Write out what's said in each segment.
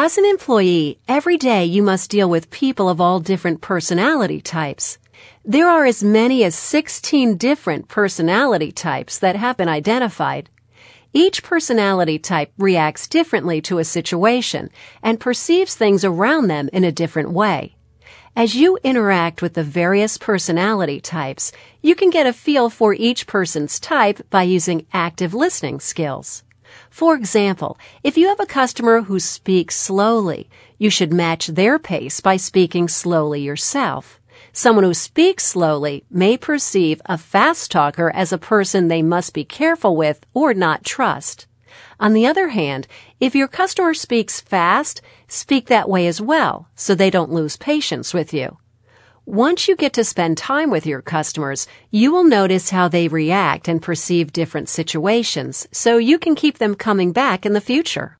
As an employee, every day you must deal with people of all different personality types. There are as many as 16 different personality types that have been identified. Each personality type reacts differently to a situation and perceives things around them in a different way. As you interact with the various personality types, you can get a feel for each person's type by using active listening skills. For example, if you have a customer who speaks slowly, you should match their pace by speaking slowly yourself. Someone who speaks slowly may perceive a fast talker as a person they must be careful with or not trust. On the other hand, if your customer speaks fast, speak that way as well, so they don't lose patience with you. Once you get to spend time with your customers, you will notice how they react and perceive different situations, so you can keep them coming back in the future.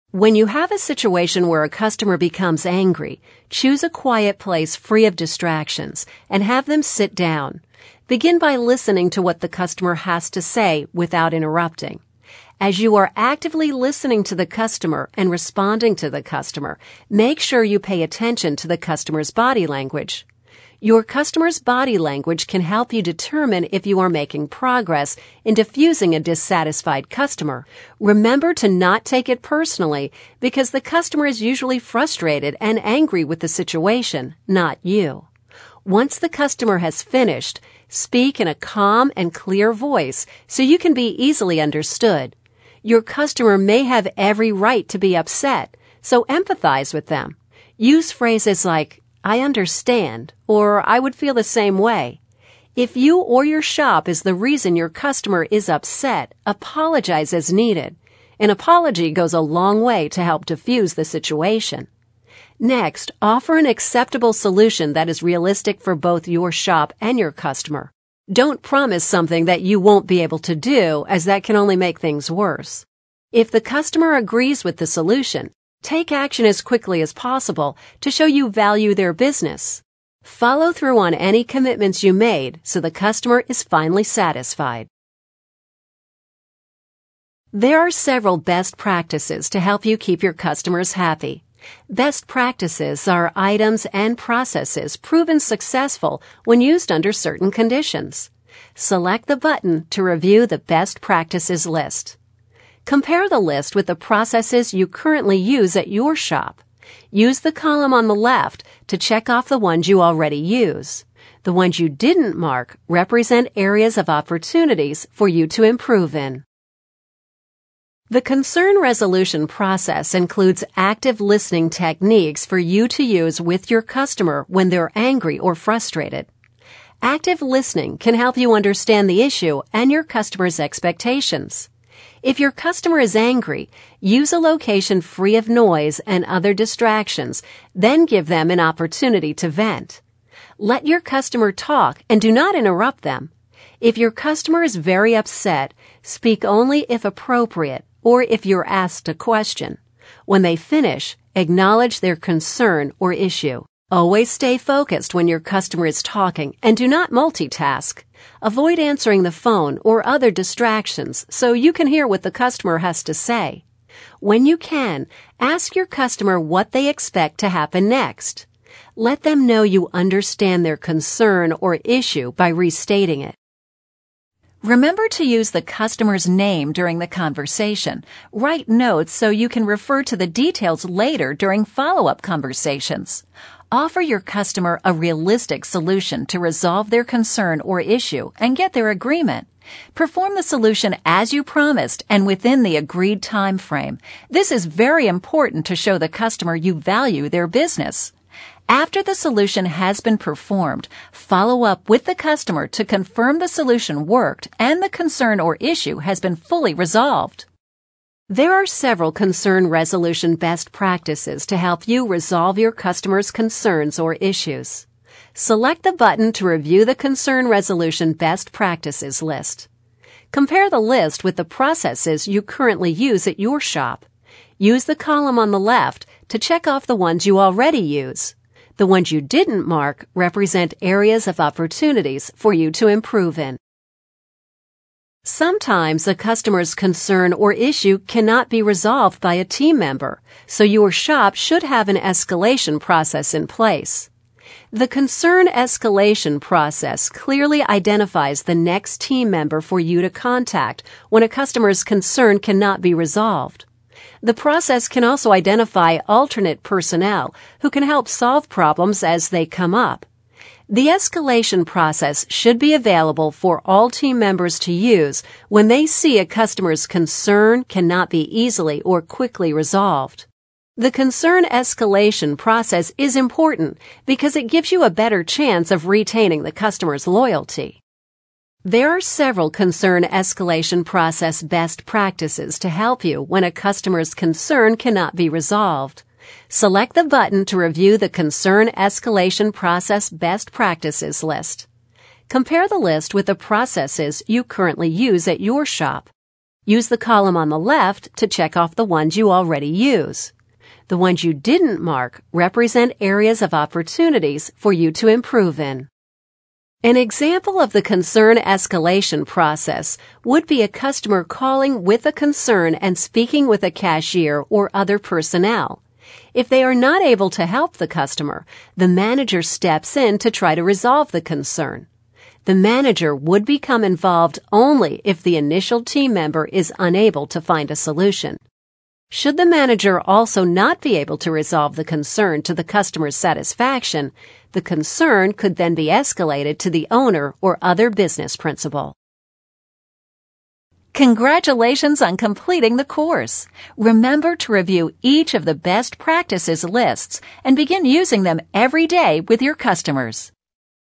When you have a situation where a customer becomes angry, choose a quiet place free of distractions and have them sit down. Begin by listening to what the customer has to say without interrupting. As you are actively listening to the customer and responding to the customer, make sure you pay attention to the customer's body language. Your customer's body language can help you determine if you are making progress in diffusing a dissatisfied customer. Remember to not take it personally because the customer is usually frustrated and angry with the situation, not you. Once the customer has finished, speak in a calm and clear voice so you can be easily understood. Your customer may have every right to be upset, so empathize with them. Use phrases like, "I understand," or "I would feel the same way." If you or your shop is the reason your customer is upset, apologize as needed. An apology goes a long way to help diffuse the situation. Next, offer an acceptable solution that is realistic for both your shop and your customer. Don't promise something that you won't be able to do, as that can only make things worse. If the customer agrees with the solution, take action as quickly as possible to show you value their business. Follow through on any commitments you made so the customer is finally satisfied. There are several best practices to help you keep your customers happy. Best practices are items and processes proven successful when used under certain conditions. Select the button to review the best practices list. Compare the list with the processes you currently use at your shop. Use the column on the left to check off the ones you already use. The ones you didn't mark represent areas of opportunities for you to improve in. The concern resolution process includes active listening techniques for you to use with your customer when they're angry or frustrated. Active listening can help you understand the issue and your customer's expectations. If your customer is angry, use a location free of noise and other distractions, then give them an opportunity to vent. Let your customer talk and do not interrupt them. If your customer is very upset, speak only if appropriate or if you're asked a question. When they finish, acknowledge their concern or issue. Always stay focused when your customer is talking and do not multitask. Avoid answering the phone or other distractions so you can hear what the customer has to say. When you can, ask your customer what they expect to happen next. Let them know you understand their concern or issue by restating it. Remember to use the customer's name during the conversation. Write notes so you can refer to the details later during follow-up conversations. Offer your customer a realistic solution to resolve their concern or issue and get their agreement. Perform the solution as you promised and within the agreed time frame. This is very important to show the customer you value their business. After the solution has been performed, follow up with the customer to confirm the solution worked and the concern or issue has been fully resolved. There are several concern resolution best practices to help you resolve your customer's concerns or issues. Select the button to review the concern resolution best practices list. Compare the list with the processes you currently use at your shop. Use the column on the left to check off the ones you already use. The ones you didn't mark represent areas of opportunities for you to improve in. Sometimes a customer's concern or issue cannot be resolved by a team member, so your shop should have an escalation process in place. The concern escalation process clearly identifies the next team member for you to contact when a customer's concern cannot be resolved. The process can also identify alternate personnel who can help solve problems as they come up. The escalation process should be available for all team members to use when they see a customer's concern cannot be easily or quickly resolved. The concern escalation process is important because it gives you a better chance of retaining the customer's loyalty. There are several concern escalation process best practices to help you when a customer's concern cannot be resolved. Select the button to review the concern escalation process best practices list. Compare the list with the processes you currently use at your shop. Use the column on the left to check off the ones you already use. The ones you didn't mark represent areas of opportunities for you to improve in. An example of the concern escalation process would be a customer calling with a concern and speaking with a cashier or other personnel. If they are not able to help the customer, the manager steps in to try to resolve the concern. The manager would become involved only if the initial team member is unable to find a solution. Should the manager also not be able to resolve the concern to the customer's satisfaction, the concern could then be escalated to the owner or other business principal. Congratulations on completing the course. Remember to review each of the best practices lists and begin using them every day with your customers.